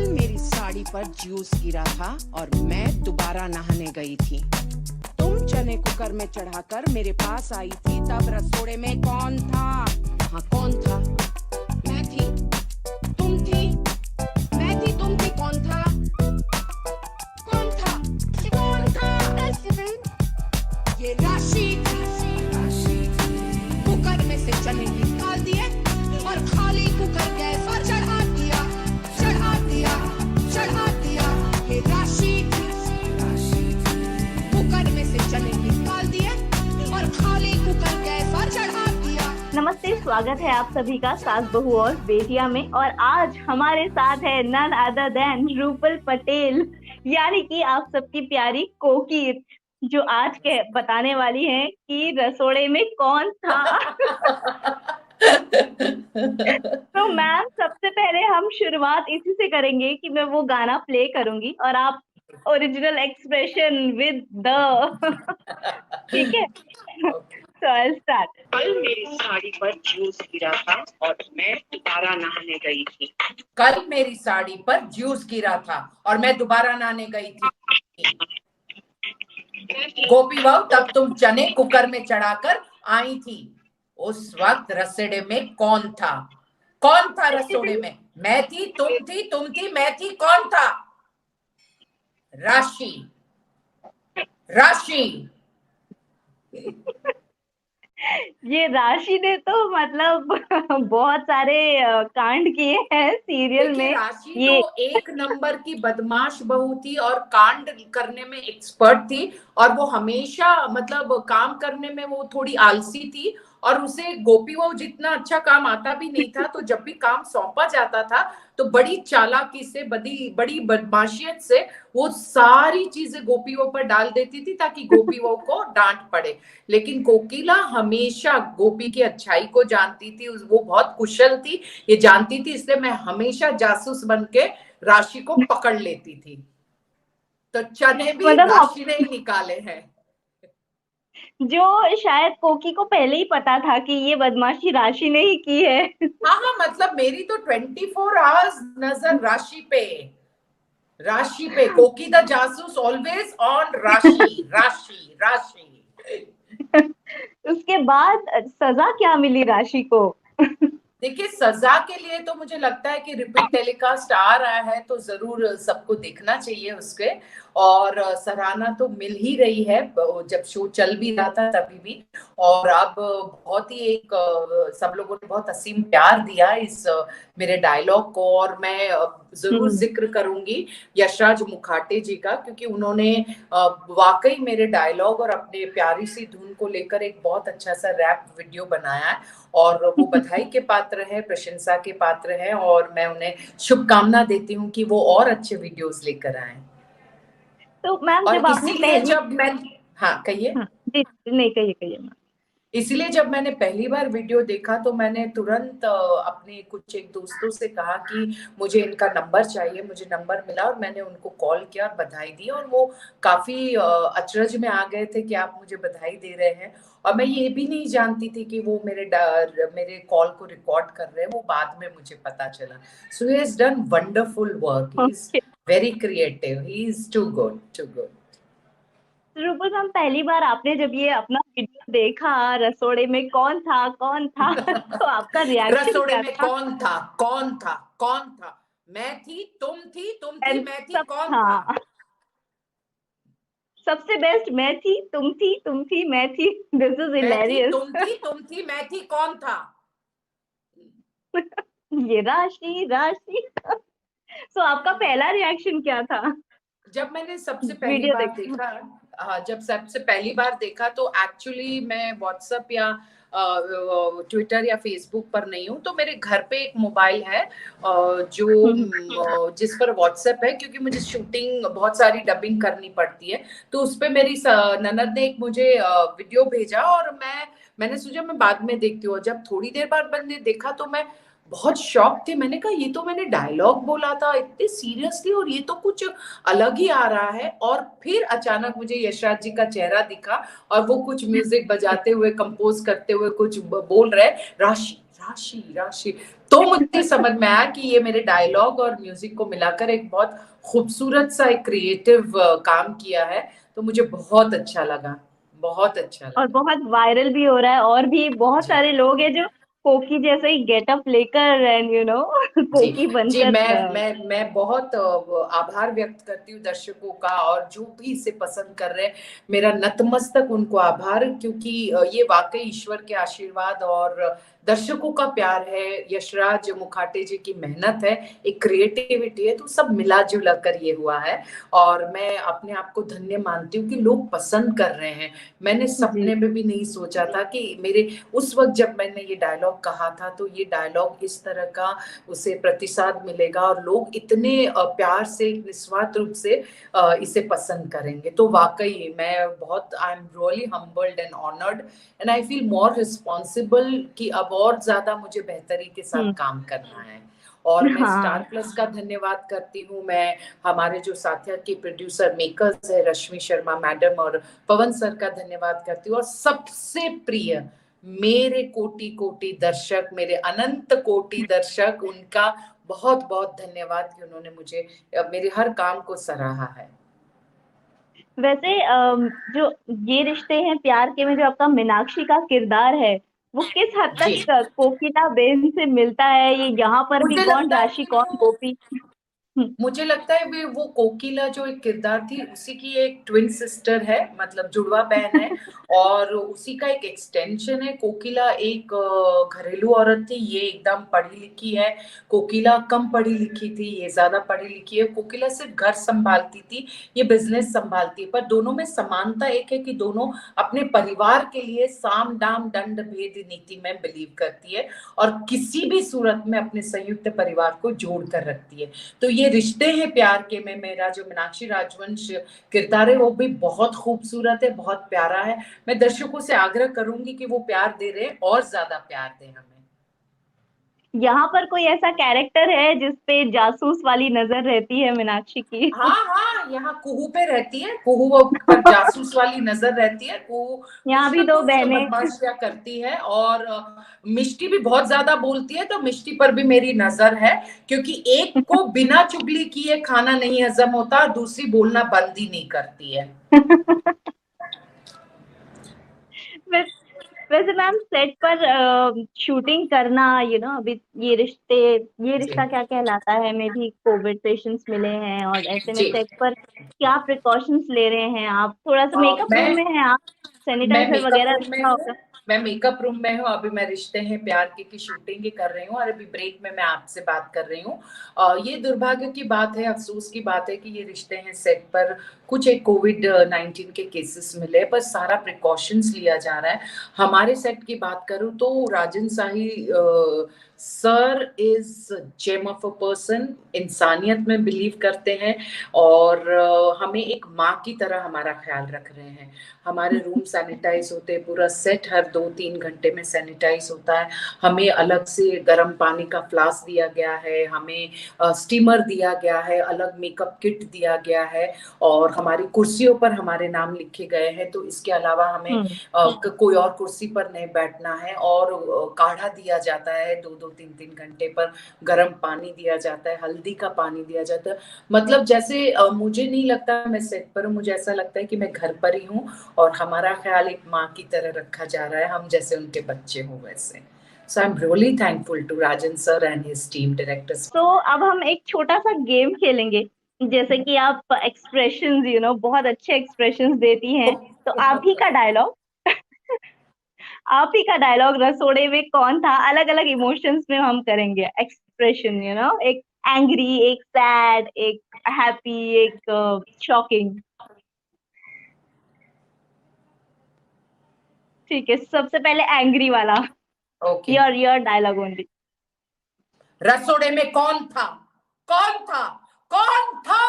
कल मेरी साड़ी पर जूस गिरा था और मैं दोबारा नहाने गई थी। तुम चने कुकर में चढ़ाकर मेरे पास आई थी, तब रसोड़े में कौन था? हाँ, कौन था? मैं थी, तुम थी, मैं थी, तुम थी, कौन था? कौन था? कौन था? ये राशि कुकर में से चने निकाल दिए और खाली कुकर गैस पर चढ़ा दिया, चढ़ा दिया, चढ़ा दिया। ये राशि कुकर में से चने निकाल दिए और खाली कुकर गैस पर चढ़ा दिया। नमस्ते, स्वागत है आप सभी का सास बहू और बेटिया में। और आज हमारे साथ है none other than Rupal Patel, यानी कि आप सबकी प्यारी कोकीर, जो आज के बताने वाली है कि रसोड़े में कौन था। तो मैम, सबसे पहले हम शुरुआत इसी से करेंगे कि मैं वो गाना प्ले करूंगी और आप ओरिजिनल एक्सप्रेशन विद द ठीक है। So I'll start. कल मेरी साड़ी पर जूस गिरा था और मैं दोबारा नहाने गई थी। कल मेरी साड़ी पर जूस गिरा था और मैं दोबारा नहाने गई थी। गोपी बहू, तब तुम चने कुकर में चढ़ाकर आई थी। उस वक्त रसोड़े में कौन था? कौन था रसोड़े में? मैं थी, तुम थी, मैं थी, कौन था? राशि, राशि। ये राशि ने तो मतलब बहुत सारे कांड किए हैं सीरियल में। राशि ये तो एक नंबर की बदमाश बहू थी और कांड करने में एक्सपर्ट थी। और वो हमेशा मतलब काम करने में वो थोड़ी आलसी थी और उसे गोपी बहू जितना अच्छा काम आता भी नहीं था। तो जब भी काम सौंपा जाता था तो बड़ी चालाकी से, बड़ी बदमाशियत से वो सारी चीजें गोपी बहू पर डाल देती थी ताकि गोपी बहू को डांट पड़े। लेकिन कोकिला हमेशा गोपी की अच्छाई को जानती थी, वो बहुत कुशल थी, ये जानती थी, इसलिए मैं हमेशा जासूस बन के राशि को पकड़ लेती थी। तो चने भी मतलब राशि ने ही निकाले हैं। जो शायद कोकी को पहले ही पता था कि ये बदमाशी राशि ने ही की है। हाँ, मतलब मेरी तो 24 आवर्स नजर राशि पे, राशि पे। कोकी द जासूस ऑलवेज ऑन राशि, राशि, राशि। उसके बाद सजा क्या मिली राशि को? देखिए, सजा के लिए तो मुझे लगता है कि रिपीट टेलीकास्ट आ रहा है तो जरूर सबको देखना चाहिए उसके। और सराहना तो मिल ही रही है, जब शो चल भी रहा था तभी भी। और अब बहुत ही एक सब लोगों ने बहुत असीम प्यार दिया इस मेरे डायलॉग को। और मैं जरूर जिक्र करूंगी यशराज मुखाटे जी का, क्योंकि उन्होंने वाकई मेरे डायलॉग और अपने प्यारी सी धुन को लेकर एक बहुत अच्छा सा रैप वीडियो बनाया है। और वो बधाई के पात्र है, प्रशंसा के पात्र है। और मैं उन्हें शुभकामना देती हूँ कि वो और अच्छे वीडियोस लेकर आए। तो मैम, और जब आपने इसीलिए जब मैं, हाँ कहिए। नहीं, कहिए मैम। इसलिए जब मैंने पहली बार वीडियो देखा तो मैंने तुरंत अपने कुछ एक दोस्तों से कहा कि मुझे इनका नंबर चाहिए। मुझे नंबर मिला और मैंने उनको कॉल किया और बधाई दी। और वो काफी अचरज में आ गए थे कि आप मुझे बधाई दे रहे हैं। और मैं ये भी नहीं जानती थी कि वो मेरे कॉल को रिकॉर्ड कर रहे हैं। वो बाद में मुझे पता चला। So he has done wonderful work, he is very creative, he is too good, too good. Rupal ma'am, पहली बार आपने जब ये अपना वीडियो देखा रसोड़े में कौन था तो आपका रिएक्शन रसोड़े क्या में था? कौन था? कौन था? कौन था? मैं थी, तुम थी, मैं थी, कौन था? हाँ, सबसे बेस्ट मैं थी, तुम थी, मैं थी। दिस इज मैं थी, हिलेरियस। तुम थी, मैं थी, कौन था? ये राशि राशि। तो आपका पहला रिएक्शन क्या था जब मैंने सबसे पहली वीडियो बार देख? देखा, हाँ, जब सबसे पहली बार देखा तो एक्चुअली मैं व्हाट्सएप या ट्विटर या फेसबुक पर नहीं हूँ। तो मेरे घर पे एक मोबाइल है जो जिस पर व्हाट्सएप है, क्योंकि मुझे शूटिंग बहुत सारी डबिंग करनी पड़ती है। तो उस पे मेरी ननद ने एक मुझे वीडियो भेजा और मैंने सोचा मैं बाद में देखती हूँ। जब थोड़ी देर बाद मैंने देखा तो मैं बहुत शॉक थी। मैंने कहा ये तो मैंने डायलॉग बोला था इतने सीरियसली और ये तो कुछ अलग ही आ रहा है। और फिर अचानक मुझे यशराज जी का चेहरा दिखा और वो कुछ म्यूजिक बजाते हुए, कंपोज करते हुए कुछ बोल रहे, राशि, राशि, राशि। तो मुझे समझ में आया कि ये मेरे डायलॉग और म्यूजिक को मिलाकर एक बहुत खूबसूरत सा एक क्रिएटिव काम किया है। तो मुझे बहुत अच्छा लगा, बहुत अच्छा और लगा। बहुत वायरल भी हो रहा है, और भी बहुत जी सारे लोग हैं जो कोकी जैसे ही गेटअप लेकर एंड जी कोकी जी। बनकर मैं बहुत आभार व्यक्त करती हूँ दर्शकों का, और जो भी इसे पसंद कर रहे हैं, मेरा नतमस्तक उनको आभार, क्योंकि ये वाकई ईश्वर के आशीर्वाद और दर्शकों का प्यार है, यशराज मुखाटे जी की मेहनत है, एक क्रिएटिविटी है, तो सब मिला जुला कर ये हुआ है। और मैं अपने आप को धन्य मानती हूँ कि लोग पसंद कर रहे हैं। मैंने जी। सपने में भी नहीं सोचा था कि मेरे उस वक्त जब मैंने ये डायलॉग कहा था तो ये डायलॉग इस तरह का उसे प्रतिसाद मिलेगा और लोग इतने प्यार से, निस्वार्थ रूप से इसे पसंद करेंगे। तो वाकई मैं बहुत, I am really humbled and honoured and I feel more responsible कि अब और ज्यादा मुझे बेहतरी के साथ हम्म। काम करना है। और मैं स्टार हाँ। प्लस का धन्यवाद करती हूँ। मैं हमारे जो साथिया के प्रोड्यूसर मेकर्स है, रश्मि शर्मा मैडम और पवन सर का धन्यवाद करती हूँ। और सबसे प्रिय मेरे कोटि कोटि दर्शक, मेरे अनंत कोटि दर्शक, उनका बहुत बहुत धन्यवाद कि उन्होंने मुझे मेरे हर काम को सराहा है। वैसे जो ये रिश्ते हैं प्यार के में जो आपका मीनाक्षी का किरदार है, वो किस हद जी, तक कोकिला बेन से मिलता है? ये यहाँ पर भी मुझे कौन लगता है राशि कि कौन गोपी? हम्म। मुझे लगता है वो कोकिला जो एक किरदार थी, उसी की एक ट्विन सिस्टर है, मतलब जुड़वा बहन है, और उसी का एक एक्सटेंशन है। कोकिला एक घरेलू औरत थी, ये एकदम पढ़ी लिखी है। कोकिला कम पढ़ी लिखी थी, ये ज्यादा पढ़ी लिखी है। कोकिला सिर्फ घर संभालती थी, ये बिजनेस संभालती है। पर दोनों में समानता एक है कि दोनों अपने परिवार के लिए साम दाम दंड भेद नीति में बिलीव करती है, और किसी भी सूरत में अपने संयुक्त परिवार को जोड़ कर रखती है। तो ये रिश्ते हैं प्यार के में मेरा जो मीनाक्षी राजवंश किरदार है वो भी बहुत खूबसूरत है, बहुत प्यारा है। मैं दर्शकों से आग्रह करूंगी कि वो प्यार दे रहे हैं और ज्यादा प्यार दें हमें। यहाँ पर कोई ऐसा कैरेक्टर है जिसपे जासूस वाली नजर रहती है मीनाक्षी की? हाँ हाँ, यहाँ कुहू पे रहती है, कुहू वो पर जासूस वाली नजर रहती है। कुहू यहाँ कुछ भी ना दो कुछ बहनें। बदमाशियां करती है, और मिष्टी भी बहुत ज्यादा बोलती है, तो मिष्टी पर भी मेरी नजर है, क्योंकि एक को बिना चुगली किए खाना नहीं हजम होता और दूसरी बोलना बंद ही नहीं करती है। वै- वैसे मैम सेट पर शूटिंग करना, अभी ये जी रिश्ता क्या कहलाता है में भी कोविड पेशेंट्स मिले हैं, और ऐसे में जी। सेट पर क्या प्रिकॉशंस ले रहे हैं आप? थोड़ा सा मेकअप रूम मैं में हैं आप, मैं सैनिटाइजर मेकअप वगैरह रूम में रखा हूँ। होगा? मैं मेकअप रूम में हूँ, अभी मैं रिश्ते हैं प्यार की शूटिंग ही कर रही हूँ, और अभी ब्रेक में मैं आपसे बात कर रही हूँ। ये दुर्भाग्य की बात है, अफसोस की बात है कि ये रिश्ते हैं सेट पर कुछ एक कोविड-19 के केसेस मिले, पर सारा प्रिकॉशंस लिया जा रहा है। हमारे सेट की बात करूँ तो Rajan Shahi sir is gem of a person, इंसानियत में बिलीव करते हैं, और हमें एक माँ की तरह हमारा ख्याल रख रहे हैं। हमारे रूम सैनिटाइज होते हैं, पूरा सेट हर 2-3 घंटे में सैनिटाइज होता है। हमें अलग से गर्म पानी का फ्लास्क दिया गया है, हमें स्टीमर दिया गया है, अलग मेकअप किट दिया गया है, और हमारी कुर्सियों पर हमारे नाम लिखे गए हैं। तो इसके अलावा हमें हम्म। कोई और कुर्सी पर नहीं बैठना है, और काढ़ा दिया जाता है 2-2 3-3 घंटे पर, गर्म पानी दिया जाता है, हल्दी का पानी दिया जाता है। मतलब जैसे मुझे नहीं लगता मैं सेट पर हूँ, मुझे ऐसा लगता है कि मैं घर पर ही हूँ, और हमारा ख्याल एक माँ की तरह रखा जा रहा है, हम जैसे उनके बच्चे हो वैसे। So I'm really thankful to Rajan sir and his team directors. तो अब हम एक छोटा सा गेम खेलेंगे। जैसे कि आप एक्सप्रेशंस बहुत अच्छे एक्सप्रेशंस देती हैं, तो आप ही का डायलॉग रसोड़े में कौन था, अलग अलग इमोशंस में हम करेंगे एक्सप्रेशन, एक एंग्री, एक सैड, एक हैप्पी, एक शॉकिंग। ठीक है, सबसे पहले एंग्री वाला। Okay. Your dialogue only. रसोड़े में कौन था? कौन था? कौन था?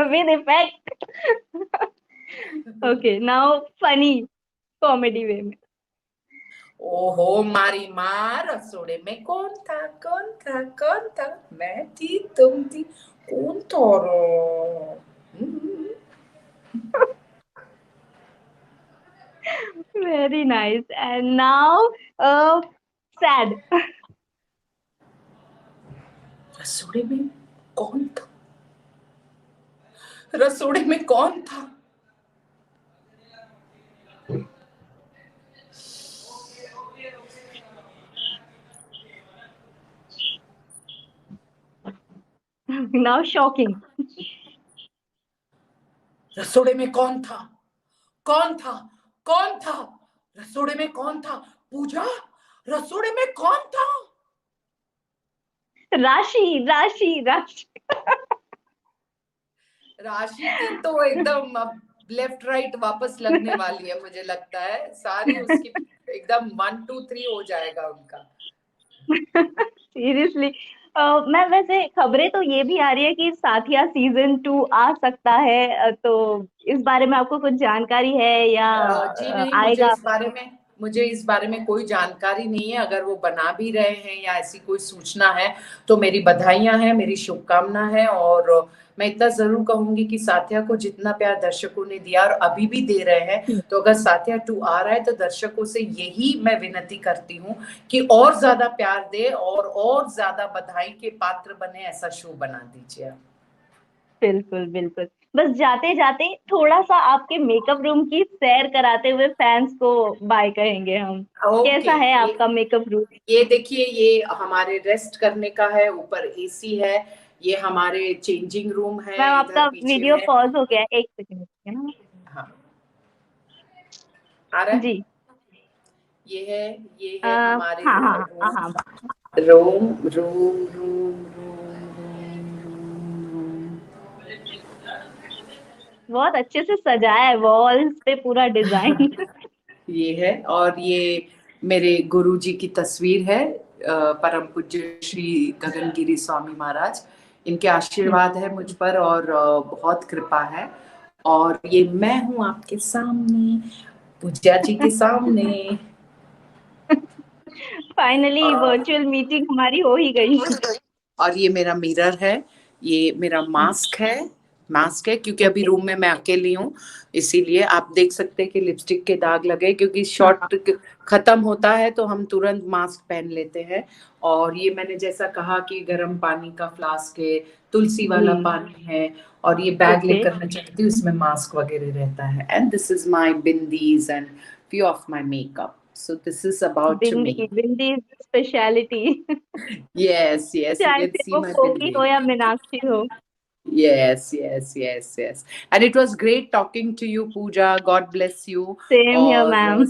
With effect. Okay, now funny, comedy way में। ओहो मारी माँ, रसोड़े में कौन था? कौन था? कौन था? मैं थी, तुम थी, कौन था रो? Very nice. And now, sad. रसोड़े में कौन था? रसोड़े में कौन था? Now shocking. रसोड़े में कौन था? कौन था? कौन था? रसोड़े में कौन था? पूजा, रसोड़े में कौन था? राशि, राशि, राशि। राशि की तो एकदम अब लेफ्ट राइट वापस लगने वाली है, मुझे लगता है सारी उसकी एकदम 1 2 3 हो जाएगा उनका। सीरियसली। मैं वैसे खबरें तो ये भी आ रही है कि साथिया सीजन 2 आ सकता है, तो इस बारे में आपको कुछ जानकारी है या जी नहीं, आएगा? मुझे इस बारे में कोई जानकारी नहीं है। अगर वो बना भी रहे हैं या ऐसी कोई सूचना है तो मेरी बधाइयां हैं, मेरी शुभकामना है। और मैं इतना जरूर कहूंगी कि साथिया को जितना प्यार दर्शकों ने दिया और अभी भी दे रहे हैं, तो अगर साथिया 2 आ रहा है तो दर्शकों से यही मैं विनती करती हूँ कि और ज्यादा प्यार दे और ज्यादा बधाई के पात्र बने, ऐसा शो बना दीजिए आप। बिल्कुल, बिल्कुल। बस जाते-जाते थोड़ा-सा आपके मेकअप रूम की सैर कराते हुए फैन्स को बाय कहेंगे हम। ओके, कैसा है आपका मेकअप रूम? ये देखिए, ये हमारे रेस्ट करने का है, ऊपर एसी है, ये हमारे चेंजिंग रूम है, मैम इधर आपका पीछे वीडियो में। पॉज़ हो गया है, 1 सेकंड है ना? हाँ, आ रहा है? जी। ये है, ये अ, है हाँ, हमारे हाँ, हाँ, हाँ, रूम। हाँ। Room room room room. बहुत अच्छे से सजाया है वॉल्स पे पूरा डिज़ाइन। ये है, और ये मेरे गुरुजी की तस्वीर है, परम पूज्य श्री गगनगिरी स्वामी महाराज। इनके आशीर्वाद है मुझ पर और बहुत कृपा है। और ये मैं हूँ आपके सामने, पूज्या जी के सामने। फाइनली और वर्चुअल मीटिंग हमारी हो ही गई। और ये मेरा मिरर है, ये मेरा मास्क है क्योंकि अभी ओके। रूम में मैं अकेली हूँ, इसीलिए आप देख सकते हैं कि लिपस्टिक के दाग लगे, क्योंकि हाँ, शॉट खत्म होता है तो हम तुरंत मास्क पहन लेते हैं। और ये मैंने जैसा कहा कि गर्म पानी का फ्लास्क है, तुलसी वाला जी, पानी है, और ये बैग ओके। लेकर मैं चलती हूँ, इसमें मास्क वगैरह रहता है। And this is my bindis and few of my makeup, so this is about to me. Bindi speciality. Yes, you चाहे can फिर see वो my कोकी bindi. हो या मीनाक्षी हो। Yes. And it was great talking to you, Pooja. God bless you. Same here और ma'am.